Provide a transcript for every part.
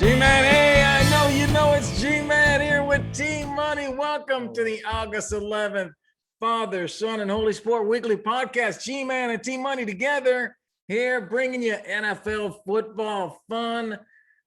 G-Man, hey, I know you know it's G-Man here with Team Money. Welcome to the August 11th Father, Son, and Holy Sport Weekly Podcast. G-Man and Team Money together here bringing you NFL football fun.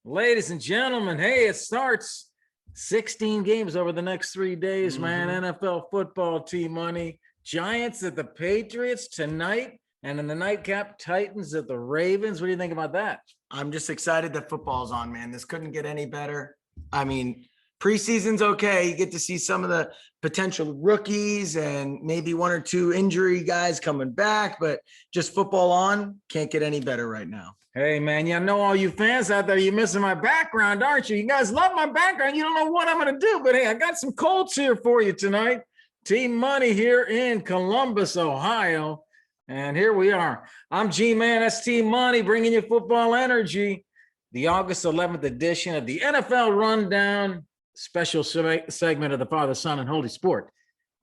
Ladies and gentlemen, hey, it starts 16 games over the next 3 days, man. NFL football, Team Money. Giants at the Patriots tonight, and in the nightcap, Titans at the Ravens. What do you think about that? I'm just excited that football's on, man. This couldn't get any better. I mean, preseason's okay. You get to see some of the potential rookies and maybe one or two injury guys coming back, but just football on, can't get any better right now. Hey, man, I know all you fans out there, you're missing my background, aren't you? You guys love my background. You don't know what I'm going to do, but hey, I got some Colts here for you tonight. Team Money here in Columbus, Ohio. And here we are. I'm G-Man, that's Team Money, bringing you football energy. The August 11th edition of the NFL Rundown, special segment of the Father, Son, and Holy Sport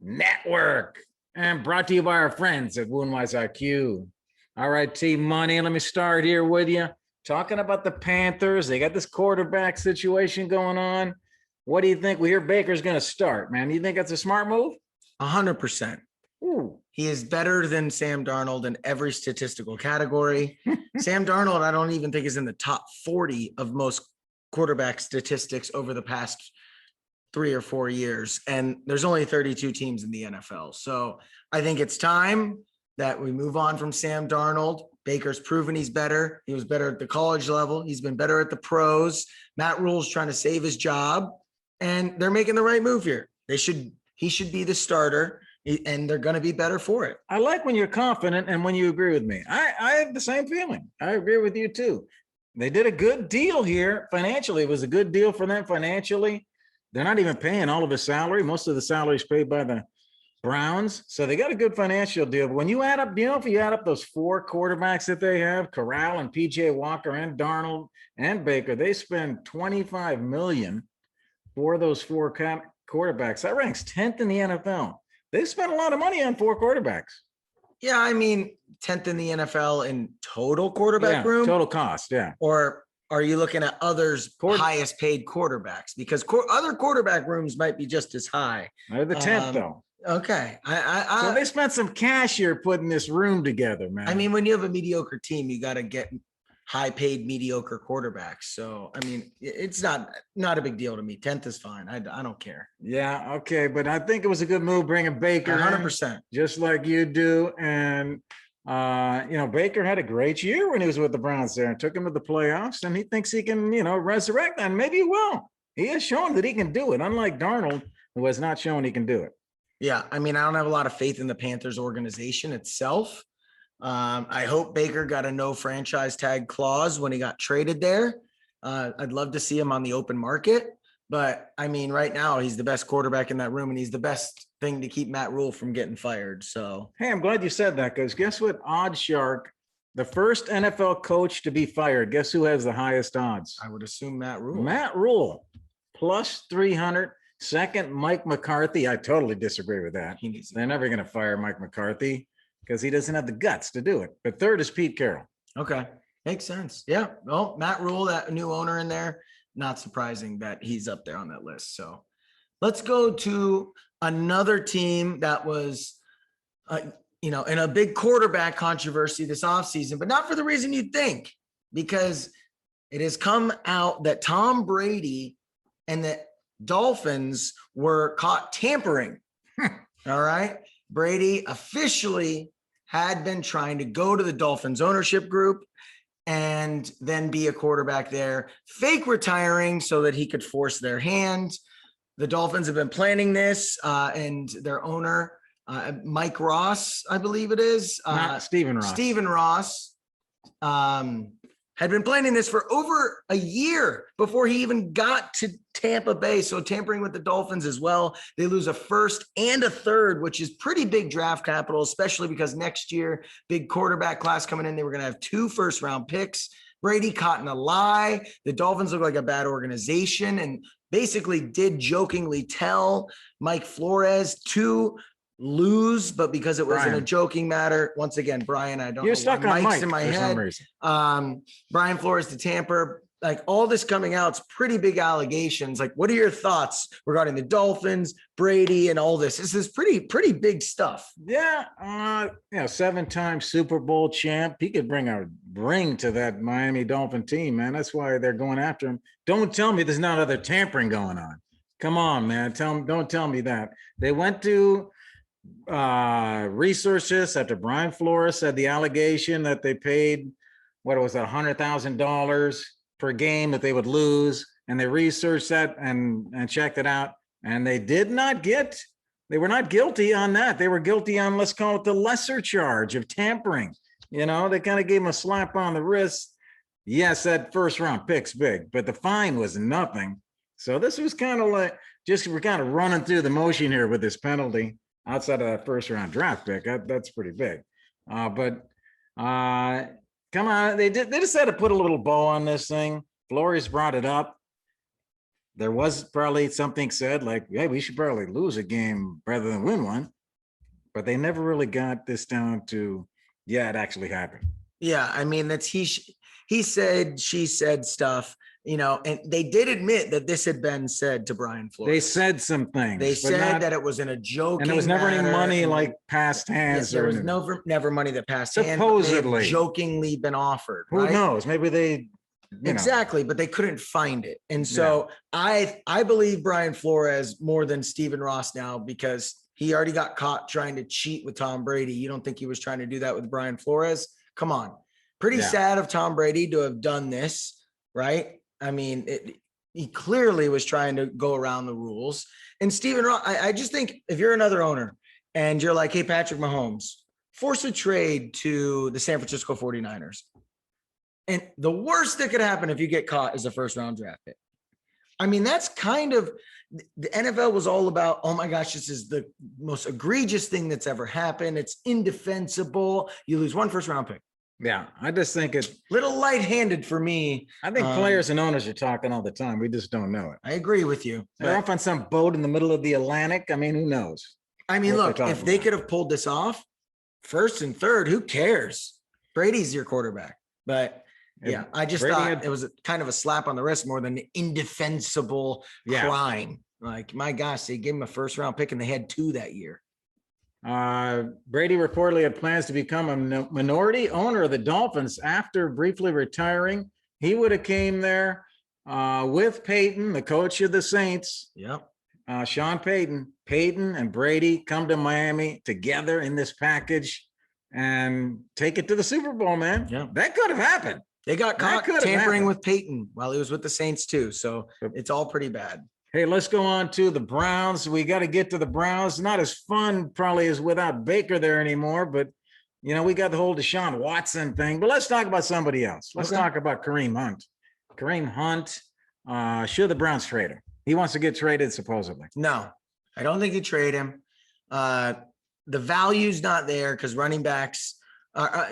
Network. And brought to you by our friends at Woundwise IQ. All right, Team Money, let me start here with you. Talking about the Panthers. They got this quarterback situation going on. What do you think? We hear Baker's going to start, man. Do you think that's a smart move? 100%. Ooh. He is better than Sam Darnold in every statistical category. Sam Darnold, I don't even think is in the top 40 of most quarterback statistics over the past 3 or 4 years. And there's only 32 teams in the NFL. So I think it's time that we move on from Sam Darnold. Baker's proven he's better. He was better at the college level. He's been better at the pros. Matt Rule's trying to save his job, and they're making the right move here. He should be the starter, and they're going to be better for it. I like when you're confident and when you agree with me. I have the same feeling. I agree with you too. They did a good deal here financially. It was a good deal for them financially. They're not even paying all of his salary. Most of the salary is paid by the Browns. So they got a good financial deal. But when you add up, if you add up those 4 quarterbacks that they have, Corral and PJ Walker and Darnold and Baker, they spend $25 million for those 4 quarterbacks. That ranks 10th in the NFL. They spent a lot of money on 4 quarterbacks. Yeah, I mean, 10th in the NFL in total quarterback room? Total cost, yeah. Or are you looking at others' highest paid quarterbacks? Because other quarterback rooms might be just as high. They're the 10th, though. Okay. So they spent some cash here putting this room together, man. I mean, when you have a mediocre team, you got to get high-paid mediocre quarterbacks. So, I mean, it's not a big deal to me. 10th is fine. I don't care. Yeah, okay. But I think it was a good move bringing Baker 100%. Just like you do. And, Baker had a great year when he was with the Browns there and took him to the playoffs. And he thinks he can, resurrect that. And maybe he will. He has shown that he can do it, unlike Darnold, who has not shown he can do it. Yeah, I mean, I don't have a lot of faith in the Panthers organization itself. I hope Baker got a no franchise tag clause when he got traded there. I'd love to see him on the open market, but I mean, right now he's the best quarterback in that room, and he's the best thing to keep Matt Rule from getting fired. So, hey, I'm glad you said that, because guess what? OddsShark, the first NFL coach to be fired, guess who has the highest odds? I would assume Matt Rule. Matt Rule, plus 300. Second, Mike McCarthy. I totally disagree with that. They're never going to fire Mike McCarthy because he doesn't have the guts to do it. But third is Pete Carroll. Okay. Makes sense. Yeah. Well, Matt Rule, that new owner in there, not surprising that he's up there on that list. So let's go to another team that was, in a big quarterback controversy this offseason, but not for the reason you'd think, because it has come out that Tom Brady and the Dolphins were caught tampering. All right. Brady officially had been trying to go to the Dolphins ownership group and then be a quarterback there, fake retiring so that he could force their hand. The Dolphins have been planning this, and their owner, Mike Ross, I believe it is. Stephen Ross. Had been planning this for over a year before he even got to Tampa Bay. So tampering with the Dolphins as well. They lose a first and a third, which is pretty big draft capital, especially because next year, big quarterback class coming in. They were going to have 2 first-round picks. Brady caught in a lie. The Dolphins look like a bad organization and basically did jokingly tell Mike Flores to lose, but because it wasn't a joking matter, once again, Brian, I don't You're know stuck why on Mike's Mike in my for head. some reason. Brian Flores to tamper. like all this coming out, it's pretty big allegations. Like, what are your thoughts regarding the Dolphins, Brady, and all this? This is pretty big stuff. Yeah, 7-time Super Bowl champ. He could bring a ring to that Miami Dolphin team, man. That's why they're going after him. Don't tell me there's not other tampering going on. Come on, man. Don't tell me that. They went to research this after Brian Flores said the allegation that they paid, what was it, $100,000 per game that they would lose, and they researched that and checked it out, and they were not guilty on that. They were guilty on, let's call it the lesser charge of tampering. They kind of gave him a slap on the wrist. Yes, that first round pick's big, but the fine was nothing. So this was kind of like, we're kind of running through the motion here with this penalty outside of that first round draft pick. That's pretty big. But come on, they just had to put a little bow on this thing. Flores brought it up. There was probably something said like, hey, we should probably lose a game rather than win one. But they never really got this down to, yeah, it actually happened. Yeah, I mean, that's he said, she said stuff, and they did admit that this had been said to Brian Flores. They said some things. They said that it was in a joking, and there was never any money like passed hands. Yes, there was never money that passed supposedly hands. Jokingly been offered. Who knows? Maybe they exactly, but they couldn't find it. And so I believe Brian Flores more than Stephen Ross now, because he already got caught trying to cheat with Tom Brady. You don't think he was trying to do that with Brian Flores? Come on. Pretty sad of Tom Brady to have done this, right? I mean, he clearly was trying to go around the rules. And Stephen Ross, I just think if you're another owner and you're like, hey, Patrick Mahomes, force a trade to the San Francisco 49ers. And the worst that could happen if you get caught is a first round draft pick. I mean, that's kind of, the NFL was all about, oh my gosh, this is the most egregious thing that's ever happened. It's indefensible. You lose one first round pick. Yeah, I just think it's little light-handed for me. I think players and owners are talking all the time. We just don't know it. I agree with you. They're off on some boat in the middle of the Atlantic. I mean, who knows? I mean, look, if they could have pulled this off, first and third, who cares? Brady's your quarterback. But yeah, I just thought it was kind of a slap on the wrist more than an indefensible crime. Like, my gosh, they gave him a first-round pick, and they had 2 that year. Brady reportedly had plans to become a minority owner of the Dolphins after briefly retiring. He would have came there with Peyton, the coach of the Saints. Yep. Sean Payton and Brady come to Miami together in this package and take it to the Super Bowl, man. Yeah. That could have happened. They got caught tampering with Peyton while he was with the Saints too. So it's all pretty bad. Hey, let's go on to the Browns. We got to get to the Browns. Not as fun probably as without Baker there anymore, but we got the whole Deshaun Watson thing. But let's talk about somebody else. Let's talk about Kareem Hunt. Kareem Hunt, should the Browns trade him? He wants to get traded supposedly. No, I don't think you trade him. The value's not there because running backs are,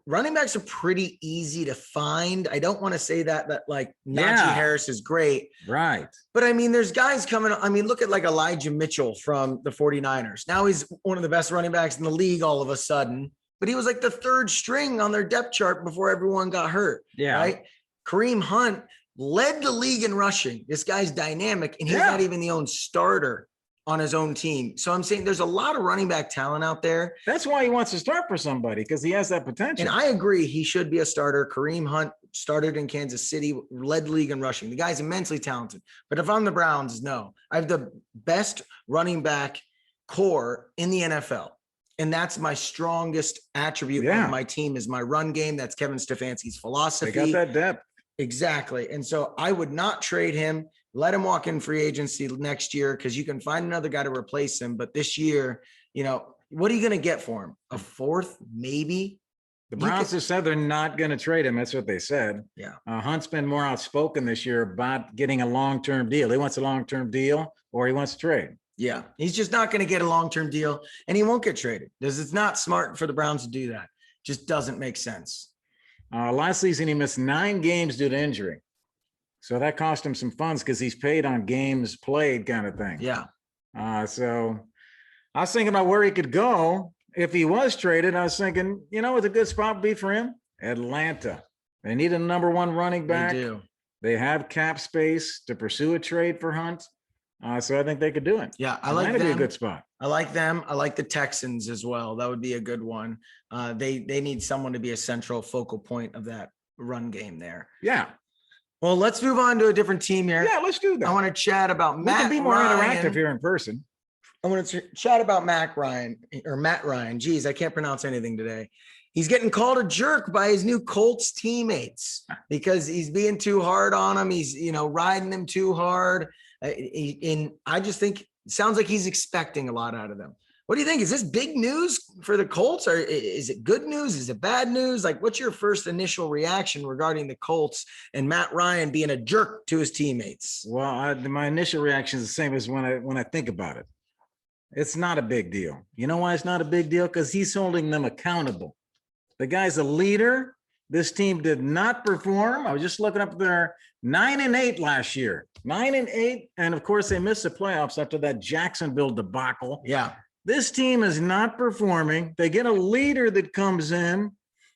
running backs are pretty easy to find. I don't want to say that like Najee Harris is great. Right. But I mean, there's guys coming. I mean, look at like Elijah Mitchell from the 49ers. Now he's one of the best running backs in the league all of a sudden, but he was like the 3rd string on their depth chart before everyone got hurt. Yeah. Right. Kareem Hunt led the league in rushing. This guy's dynamic, and he's not even the own starter on his own team. So I'm saying there's a lot of running back talent out there. That's why he wants to start for somebody, because he has that potential. And I agree, he should be a starter. Kareem Hunt started in Kansas City, led the league in rushing. The guy's immensely talented. But if I'm the Browns, no. I have the best running back core in the NFL. And that's my strongest attribute of my team is my run game. That's Kevin Stefanski's philosophy. They got that depth. Exactly. And so I would not trade him. Let him walk in free agency next year, because you can find another guy to replace him. But this year, what are you going to get for him? A 4th, maybe? The Browns have said they're not going to trade him. That's what they said. Yeah. Hunt's been more outspoken this year about getting a long-term deal. He wants a long-term deal, or he wants to trade. Yeah. He's just not going to get a long-term deal, and he won't get traded, because it's not smart for the Browns to do that. Just doesn't make sense. Last season, he missed 9 games due to injury. So that cost him some funds because he's paid on games played kind of thing. Yeah. So I was thinking about where he could go if he was traded. I was thinking, what a good spot would be for him? Atlanta. They need a number one running back. They do. They have cap space to pursue a trade for Hunt. So I think they could do it. Yeah, I like That'd them. be a good spot. I like them. I like the Texans as well. That would be a good one. They need someone to be a central focal point of that run game there. Yeah. Well, let's move on to a different team here. Yeah, let's do that. I want to chat about we Matt can be more Ryan. interactive here in person. I want to chat about Matt Ryan. Geez, I can't pronounce anything today. He's getting called a jerk by his new Colts teammates because he's being too hard on them. He's, riding them too hard. And I just think it sounds like he's expecting a lot out of them. What do you think? Is this big news for the Colts, or is it good news? Is it bad news? Like, what's your first initial reaction regarding the Colts and Matt Ryan being a jerk to his teammates? Well, my initial reaction is the same as when I think about it. It's not a big deal. You know why it's not a big deal? Because he's holding them accountable. The guy's a leader. This team did not perform. I was just looking up there, 9-8 last year, 9-8. And of course, they missed the playoffs after that Jacksonville debacle. Yeah. This team is not performing. They get a leader that comes in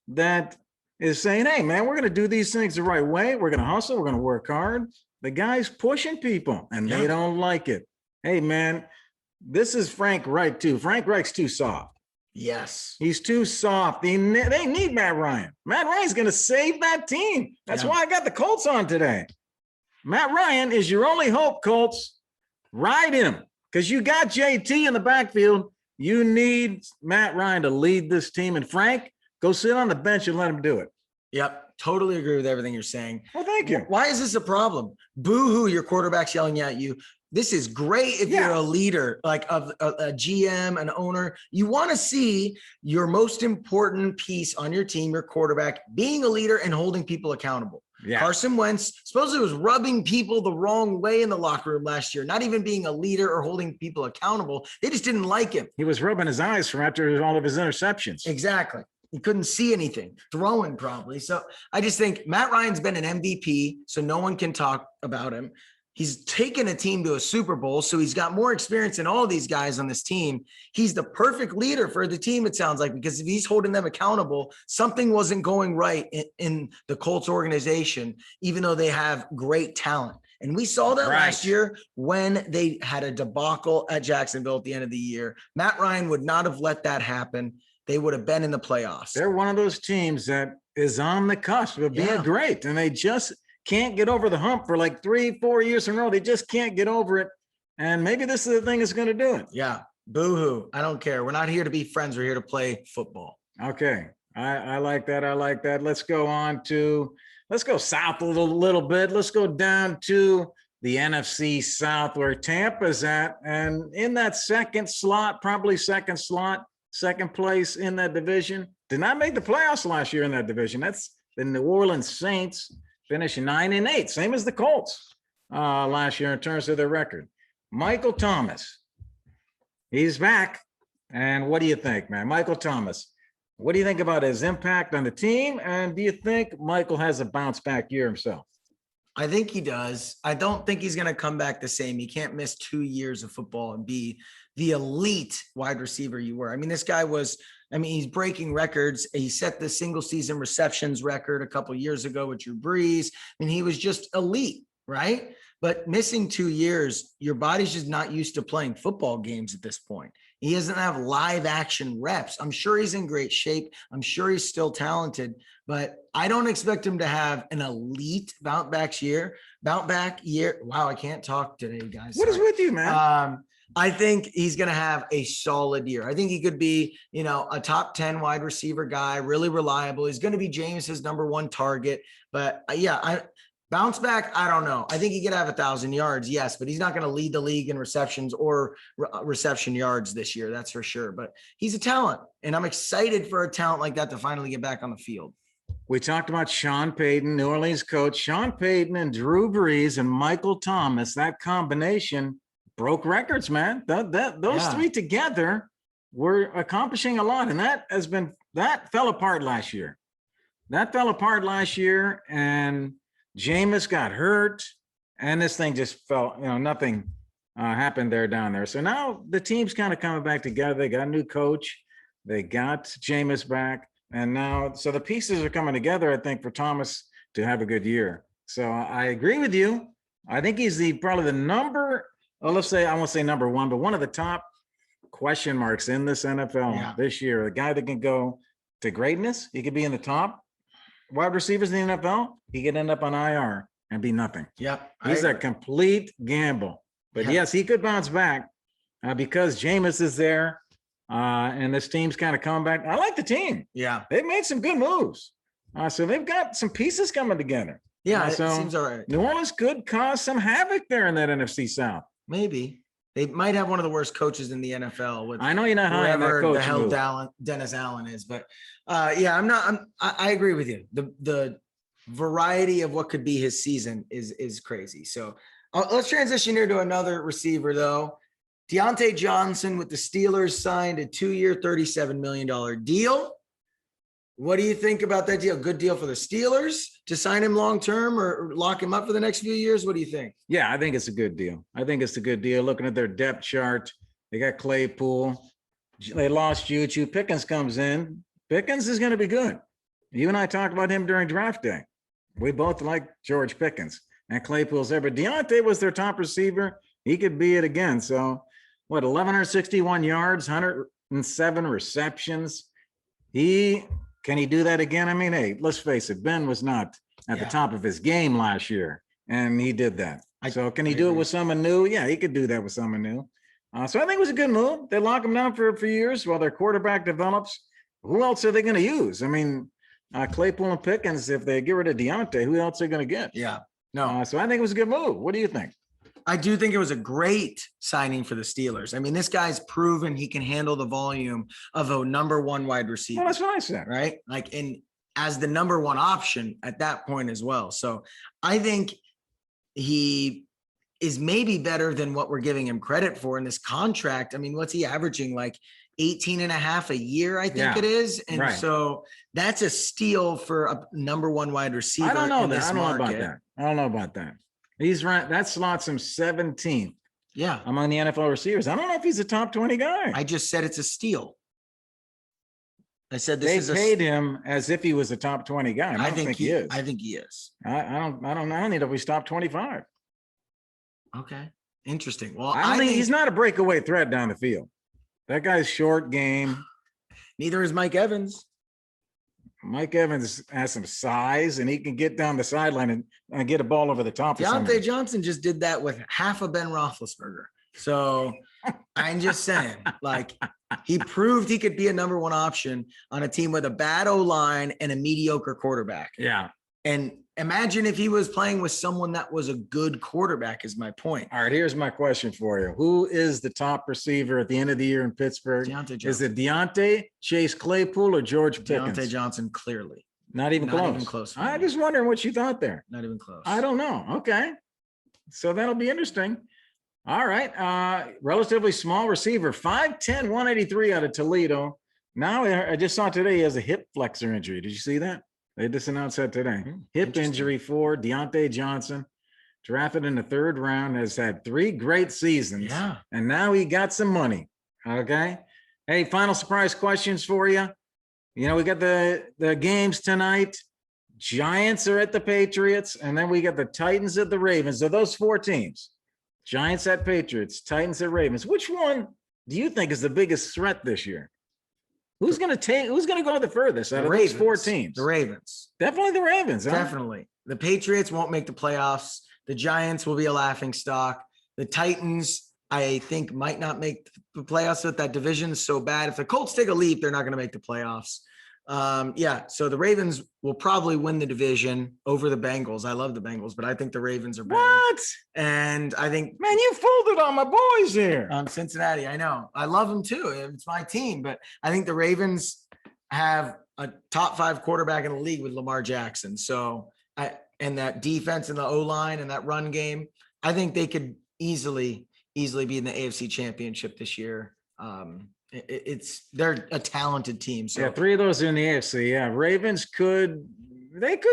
that is saying, hey, man, we're going to do these things the right way. We're going to hustle. We're going to work hard. The guy's pushing people, and they don't like it. Hey, man, this is Frank Reich, too. Frank Reich's too soft. Yes. He's too soft. They need Matt Ryan. Matt Ryan's going to save that team. That's why I got the Colts on today. Matt Ryan is your only hope, Colts. Ride him. Because you got JT in the backfield. You need Matt Ryan to lead this team. And Frank, go sit on the bench and let him do it. Yep. Totally agree with everything you're saying. Well, thank you. Why is this a problem? Boo-hoo, your quarterback's yelling at you. This is great if you're a leader, like of a GM, an owner. You want to see your most important piece on your team, your quarterback, being a leader and holding people accountable. Yeah. Carson Wentz supposedly was rubbing people the wrong way in the locker room last year, not even being a leader or holding people accountable. They just didn't like him. He was rubbing his eyes from after all of his interceptions. Exactly. He couldn't see anything, throwing probably. So I just think Matt Ryan's been an MVP, so no one can talk about him. He's taken a team to a Super Bowl, so he's got more experience than all these guys on this team. He's the perfect leader for the team, it sounds like, because if he's holding them accountable, something wasn't going right in the Colts organization, even though they have great talent. And we saw that last year when they had a debacle at Jacksonville at the end of the year. Matt Ryan would not have let that happen. They would have been in the playoffs. They're one of those teams that is on the cusp of being great, and they just can't get over the hump for like 3-4 years in a row. They just can't get over it. And maybe this is the thing that's going to do it. Yeah. Boo-hoo. I don't care. We're not here to be friends. We're here to play football. Okay. I like that. I like that. Let's go south a little bit. Let's go down to the NFC South where Tampa's at. And in that second place in that division, did not make the playoffs last year in that division. That's the New Orleans Saints. Finished 9-8, same as the Colts last year in terms of their record. Michael Thomas, he's back. And what do you think, man? Michael Thomas, what do you think about his impact on the team? And do you think Michael has a bounce back year himself? I think he does. I don't think he's going to come back the same. He can't miss 2 years of football and be the elite wide receiver you were. I mean, this guy he's breaking records. He set the single season receptions record a couple of years ago with Drew Brees. I mean, he was just elite, right? But missing 2 years, your body's just not used to playing football games at this point. He doesn't have live action reps. I'm sure he's in great shape. I'm sure he's still talented, but I don't expect him to have an elite bounce back year. Wow, I can't talk today, guys. What is with you, man? I think he's going to have a solid year. I think he could be, a top 10 wide receiver guy, really reliable. He's going to be James's number one target. But bounce back, I don't know. I think he could have 1,000 yards, yes, but he's not going to lead the league in receptions or reception yards this year. That's for sure. But he's a talent, and I'm excited for a talent like that to finally get back on the field. We talked about Sean Payton, New Orleans coach. Sean Payton and Drew Brees and Michael Thomas, that combination broke records, man. Those three together were accomplishing a lot. And that fell apart last year. And Jameis got hurt, and this thing just fell, nothing happened down there. So now the team's kind of coming back together. They got a new coach. They got Jameis back. And now, so the pieces are coming together, I think, for Thomas to have a good year. So I agree with you. I think he's probably the number, well, let's say, I won't say number one, but one of the top question marks in this NFL this year. A guy that can go to greatness. He could be in the top wide receivers in the NFL. He could end up on IR and be nothing. Yep. He's a complete gamble. But yes, he could bounce back because Jameis is there. And this team's kind of come back. I like the team. Yeah. They've made some good moves. So they've got some pieces coming together. Yeah, so it seems all right. New Orleans could cause some havoc there in that NFC South. Maybe. They might have one of the worst coaches in the NFL with I know you're not high on that whoever coach the hell move. Dennis Allen is, but I agree with you. The variety of what could be his season is crazy. So let's transition here to another receiver though. Deontay Johnson with the Steelers signed a 2-year, $37 million deal. What do you think about that deal? Good deal for the Steelers to sign him long-term or lock him up for the next few years? What do you think? Yeah, I think it's a good deal. I think it's a good deal. Looking at their depth chart, they got Claypool. They lost Juju. Pickens comes in. Pickens is going to be good. You and I talked about him during draft day. We both like George Pickens and Claypool's there, but Deontay was their top receiver. He could be it again. So 1,161 yards, 107 receptions. Can he do that again? I mean, hey, let's face it. Ben was not at the top of his game last year, and he did that. So can he do it with someone new? Yeah, he could do that with someone new. So I think it was a good move. They lock him down for a few years while their quarterback develops. Who else are they going to use? I mean, Claypool and Pickens, if they get rid of Deontay, who else are they going to get? Yeah. No. So I think it was a good move. What do you think? I do think it was a great signing for the Steelers. I mean, this guy's proven he can handle the volume of a number one wide receiver. Well, that's what I said. Right? Like, and as the number one option at that point as well. So I think he is maybe better than what we're giving him credit for in this contract. I mean, what's he averaging? Like 18 and a half a year, I think it is. And so that's a steal for a number one wide receiver. I don't know that. I don't know about that. He's right. That slots him 17th. Yeah. Among the NFL receivers. I don't know if he's a top 20 guy. I just said it's a steal. I said they paid him as if he was a top 20 guy. I don't think he is. I think he is. I don't know if he's top 25. Okay. Interesting. Well, I think he's not a breakaway threat down the field. That guy's short game. Neither is Mike Evans. Mike Evans has some size, and he can get down the sideline and get a ball over the top. Deontay Johnson just did that with half a Ben Roethlisberger. So I'm just saying, like, he proved he could be a number one option on a team with a bad O-line and a mediocre quarterback. Yeah. And imagine if he was playing with someone that was a good quarterback, is my point. All right, here's my question for you. Who is the top receiver at the end of the year in Pittsburgh? Deontay Johnson. Is it Deontay, Chase Claypool, or George Pickens? Deontay Johnson, clearly. Not even close. I'm just wondering what you thought there. Not even close. I don't know. Okay. So that'll be interesting. All right. Relatively small receiver, 5'10", 183 out of Toledo. Now, I just saw today he has a hip flexor injury. Did you see that? They just announced that today. Hip injury for Deontay Johnson, drafted in the 3rd round, has had 3 great seasons. Yeah. And now he got some money. Okay. Hey, final surprise questions for you. You know, we got the games tonight. Giants are at the Patriots, and then we got the Titans at the Ravens. So those 4 teams, Giants at Patriots, Titans at Ravens. Which one do you think is the biggest threat this year? Who's going to go the furthest out of those 4 teams? The Ravens. Definitely the Ravens. Huh? Definitely. The Patriots won't make the playoffs. The Giants will be a laughing stock. The Titans, I think, might not make the playoffs, with that division is so bad. If the Colts take a leap, they're not going to make the playoffs. So the Ravens will probably win the division over the Bengals. I love the Bengals, but I think the Ravens are better. What? And I think, man, you folded on my boys here. Cincinnati, I know. I love them too. It's my team, but I think the Ravens have a top 5 quarterback in the league with Lamar Jackson. So and that defense and the O-line and that run game, I think they could easily be in the AFC Championship this year. They're a talented team. So yeah, 3 of those are in the AFC. Yeah, Ravens could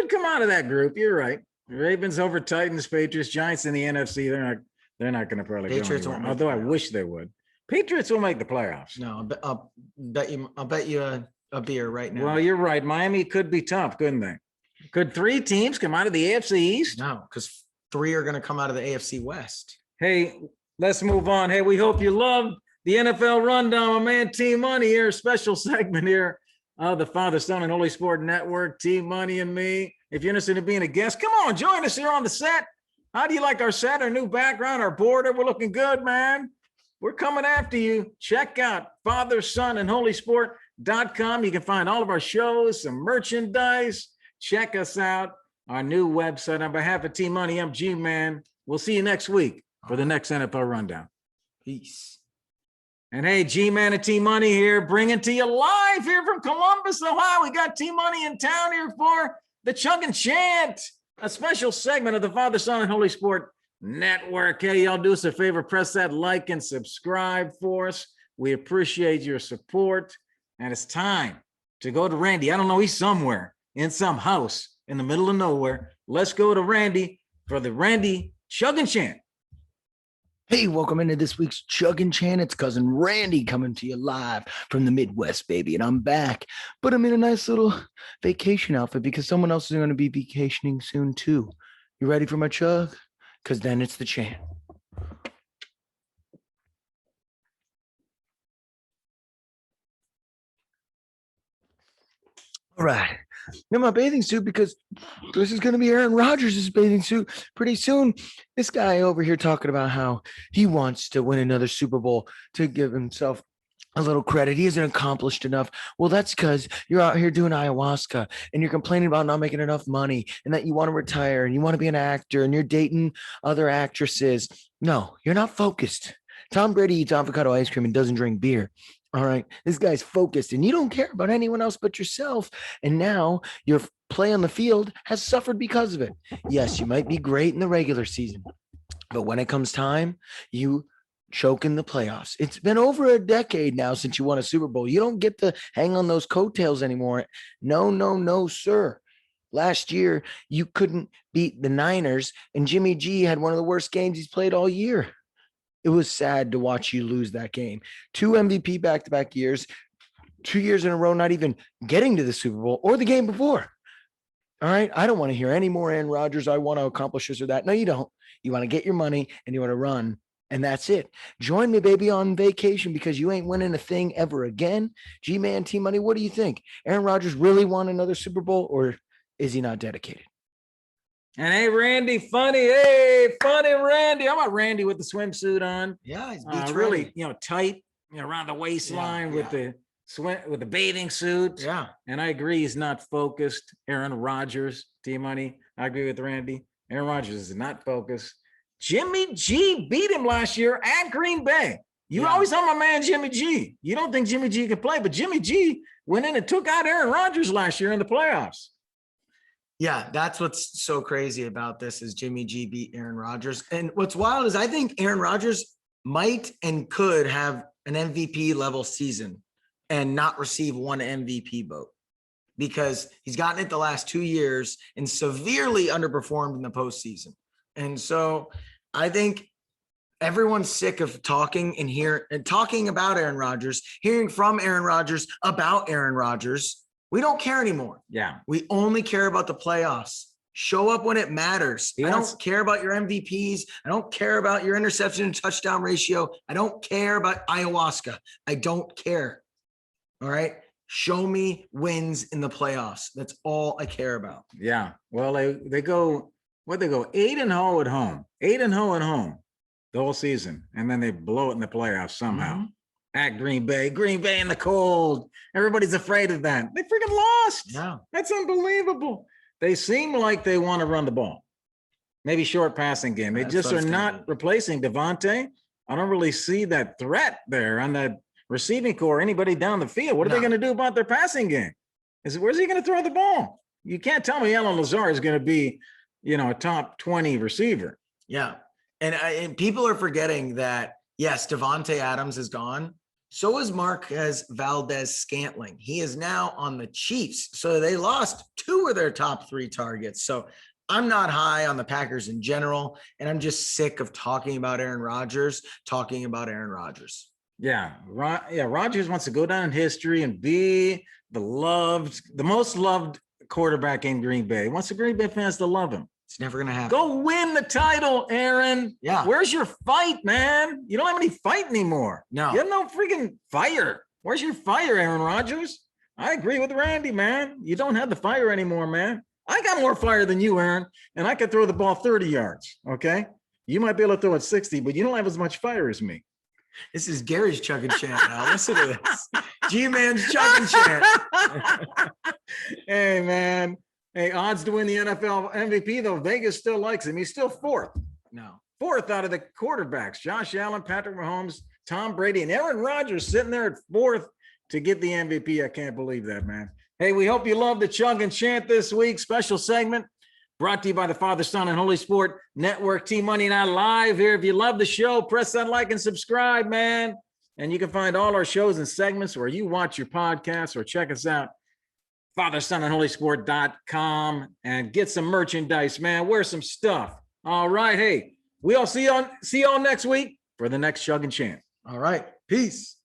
come out of that group. You're right. Ravens over Titans, Patriots, Giants in the NFC. They're not going to probably Patriots go anywhere, although I wish they would. Patriots will make the playoffs. No, I'll bet you a beer right now. Well, you're right. Miami could be tough, couldn't they? Could 3 teams come out of the AFC East? No, because 3 are going to come out of the AFC West. Hey, let's move on. Hey, we hope you loved the NFL Rundown. My man, Team Money here, special segment here of the Father, Son, and Holy Sport Network. Team Money and me. If you're interested in being a guest, come on, join us here on the set. How do you like our set, our new background, our border? We're looking good, man. We're coming after you. Check out Father, Son, and Holy Sport.com. You can find all of our shows, some merchandise. Check us out, our new website. On behalf of Team Money, I'm G-Man. We'll see you next week for the next NFL Rundown. Peace. And hey, G-Man and Team Money here, bringing to you live here from Columbus, Ohio. We got Team Money in town here for the Chug and Chant, a special segment of the Father, Son, and Holy Sport Network. Hey, y'all do us a favor, press that like and subscribe for us. We appreciate your support. And it's time to go to Randy. I don't know, he's somewhere in some house in the middle of nowhere. Let's go to Randy for the Randy Chug and Chant. Hey, welcome into this week's Chug and Chant. It's cousin Randy coming to you live from the Midwest, baby. And I'm back, but I'm in a nice little vacation outfit because someone else is going to be vacationing soon too. You ready for my chug? Because then it's the chant. All right. Now my bathing suit, because this is going to be Aaron Rodgers' bathing suit pretty soon. This guy over here talking about how he wants to win another Super Bowl to give himself a little credit. He isn't accomplished enough. Well, that's because you're out here doing ayahuasca and you're complaining about not making enough money and that you want to retire and you want to be an actor and you're dating other actresses. No, you're not focused. Tom Brady eats avocado ice cream and doesn't drink beer. All right. This guy's focused and you don't care about anyone else but yourself. And now your play on the field has suffered because of it. Yes, you might be great in the regular season, but when it comes time, you choke in the playoffs. It's been over a decade now since you won a Super Bowl. You don't get to hang on those coattails anymore. No, sir. Last year, you couldn't beat the Niners, and Jimmy G had one of the worst games he's played all year. It was sad to watch you lose that game. 2 MVP back-to-back years, 2 years in a row, not even getting to the Super Bowl or the game before. All right. I don't want to hear any more Aaron Rodgers. I want to accomplish this or that. No, you don't. You want to get your money and you want to run. And that's it. Join me, baby, on vacation because you ain't winning a thing ever again. G-Man, Team Money, what do you think? Aaron Rodgers really won another Super Bowl or is he not dedicated? And hey, Randy, funny. Hey, funny Randy. How about Randy with the swimsuit on? Yeah, he's really, tight, around the waistline with the bathing suit. Yeah. And I agree, he's not focused. Aaron Rodgers, Team Money. I agree with Randy. Aaron Rodgers is not focused. Jimmy G beat him last year at Green Bay. You always tell my man Jimmy G. You don't think Jimmy G can play, but Jimmy G went in and took out Aaron Rodgers last year in the playoffs. Yeah, that's what's so crazy about this is Jimmy G beat Aaron Rodgers. And what's wild is I think Aaron Rodgers might and could have an MVP level season and not receive one MVP vote because he's gotten it the last 2 years and severely underperformed in the postseason. And so I think everyone's sick of talking about Aaron Rodgers, hearing from Aaron Rodgers about Aaron Rodgers. We don't care anymore. Yeah. We only care about the playoffs. Show up when it matters. I don't care about your MVPs. I don't care about your interception and touchdown ratio. I don't care about ayahuasca. I don't care. All right. Show me wins in the playoffs. That's all I care about. Yeah. Well, they go 8-0 at home, 8-0 at home the whole season. And then they blow it in the playoffs somehow. Mm-hmm. At Green Bay in the cold. Everybody's afraid of that. They freaking lost. Yeah. That's unbelievable. They seem like they want to run the ball. Maybe short passing game. They just are not replacing Devontae. I don't really see that threat there on that receiving core, anybody down the field. What are they going to do about their passing game? Where's he going to throw the ball? You can't tell me Alan Lazard is going to be, a top 20 receiver. Yeah. And people are forgetting that, yes, Devontae Adams is gone. So is Marquez Valdez-Scantling. He is now on the Chiefs. So they lost 2 of their top 3 targets. So I'm not high on the Packers in general, and I'm just sick of talking about Aaron Rodgers. Yeah, Rodgers wants to go down in history and be the most loved quarterback in Green Bay. Wants the Green Bay fans to love him. It's never going to happen. Go win the title, Aaron. Yeah. Where's your fight, man? You don't have any fight anymore. No. You have no freaking fire. Where's your fire, Aaron Rodgers? I agree with Randy, man. You don't have the fire anymore, man. I got more fire than you, Aaron, and I could throw the ball 30 yards, okay? You might be able to throw it 60, but you don't have as much fire as me. This is Gary's chugging chant now. Listen to this. G-Man's chugging chant. Hey, man. Hey, odds to win the NFL MVP, though. Vegas still likes him. He's still fourth. No. Fourth out of the quarterbacks. Josh Allen, Patrick Mahomes, Tom Brady, and Aaron Rodgers sitting there at fourth to get the MVP. I can't believe that, man. Hey, we hope you love the Chug and Chant this week. Special segment brought to you by the Father, Son, and Holy Sport Network. Team Money Night Live here. If you love the show, press that like and subscribe, man. And you can find all our shows and segments where you watch your podcasts or check us out. FatherSonAndHolySport.com and get some merchandise, man. Wear some stuff. All right. Hey, we'll see y'all next week for the next Chug and Chant. All right. Peace.